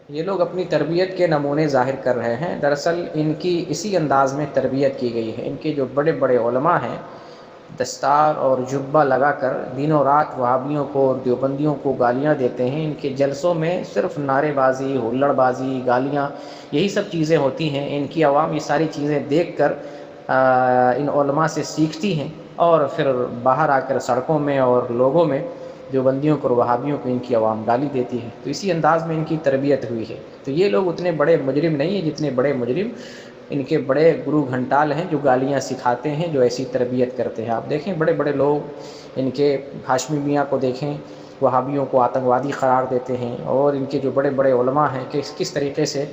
یہ لوگ اپنی تربیت کے نمونے ظاہر کر رہے ہیں، دراصل ان کی اسی انداز میں تربیت کی گئی ہے۔ ان کے جو بڑے بڑے علماء ہیں دستار اور جبہ لگا کر دنوں رات وہابیوں کو اور دیوبندیوں کو گالیاں دیتے ہیں۔ ان کے جلسوں میں صرف نعرے بازی، ہلڑ بازی، گالیاں، یہی سب چیزیں ہوتی ہیں۔ ان کی عوام یہ ساری چیزیں دیکھ کر ان علماء سے سیکھتی ہیں اور پھر باہر آ کر سڑکوں میں اور لوگوں میں دیوبندیوں کو اور وہابیوں کو ان کی عوام گالی دیتی ہے۔ تو اسی انداز میں ان کی تربیت ہوئی ہے۔ تو یہ لوگ اتنے بڑے مجرم نہیں ہیں جتنے بڑے مجرم ان کے بڑے گرو گھنٹال ہیں جو گالیاں سکھاتے ہیں، جو ایسی تربیت کرتے ہیں۔ آپ دیکھیں بڑے بڑے لوگ ان کے ہاشمی میاں کو دیکھیں، وہابیوں کو آتنکوادی قرار دیتے ہیں، اور ان کے جو بڑے بڑے علماء ہیں کہ کس طریقے سے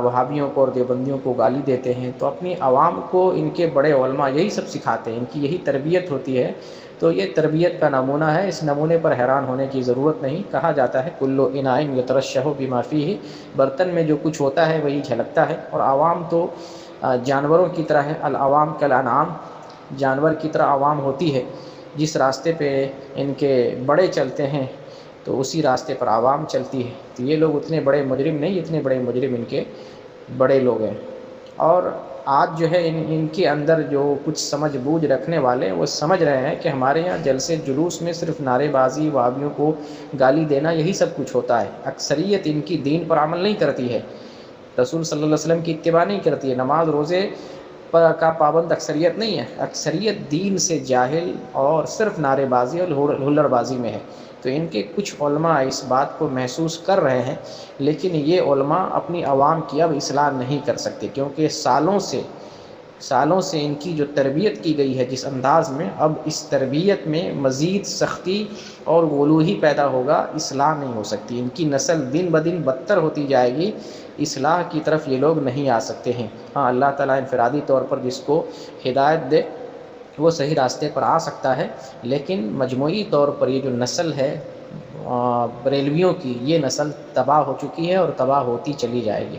وہابیوں کو اور دیوبندیوں کو گالی دیتے ہیں۔ تو اپنی عوام کو ان کے بڑے علماء یہی سب سکھاتے ہیں، ان کی یہی تربیت ہوتی ہے۔ تو یہ تربیت کا نمونہ ہے، اس نمونے پر حیران ہونے کی ضرورت نہیں۔ کہا جاتا ہے کلو انائن یترشح بما فیہ، برتن میں جو کچھ ہوتا ہے وہی جھلکتا ہے، اور عوام تو جانوروں کی طرح ہے، العوام کالانعام، جانور کی طرح عوام ہوتی ہے۔ جس راستے پہ ان کے بڑے چلتے ہیں تو اسی راستے پر عوام چلتی ہے۔ تو یہ لوگ اتنے بڑے مجرم نہیں، اتنے بڑے مجرم ان کے بڑے لوگ ہیں۔ اور آج جو ہے ان کے اندر جو کچھ سمجھ بوجھ رکھنے والے وہ سمجھ رہے ہیں کہ ہمارے یہاں جلسے جلوس میں صرف نعرے بازی، وہابیوں کو گالی دینا، یہی سب کچھ ہوتا ہے۔ اکثریت ان کی دین پر عمل نہیں کرتی ہے، رسول صلی اللہ علیہ وسلم کی اتباع نہیں کرتی ہے، نماز روزے کا پابند اکثریت نہیں ہے۔ اکثریت دین سے جاہل اور صرف نعرے بازی اور ہلڑ بازی میں ہے۔ تو ان کے کچھ علماء اس بات کو محسوس کر رہے ہیں، لیکن یہ علماء اپنی عوام کی اب اصلاح نہیں کر سکتے، کیونکہ سالوں سے ان کی جو تربیت کی گئی ہے جس انداز میں، اب اس تربیت میں مزید سختی اور غلو ہی پیدا ہوگا، اصلاح نہیں ہو سکتی۔ ان کی نسل دن بدن بدتر ہوتی جائے گی، اصلاح کی طرف یہ لوگ نہیں آ سکتے ہیں۔ ہاں، اللہ تعالیٰ انفرادی طور پر جس کو ہدایت دے وہ صحیح راستے پر آ سکتا ہے، لیکن مجموعی طور پر یہ جو نسل ہے بریلویوں کی، یہ نسل تباہ ہو چکی ہے اور تباہ ہوتی چلی جائے گی۔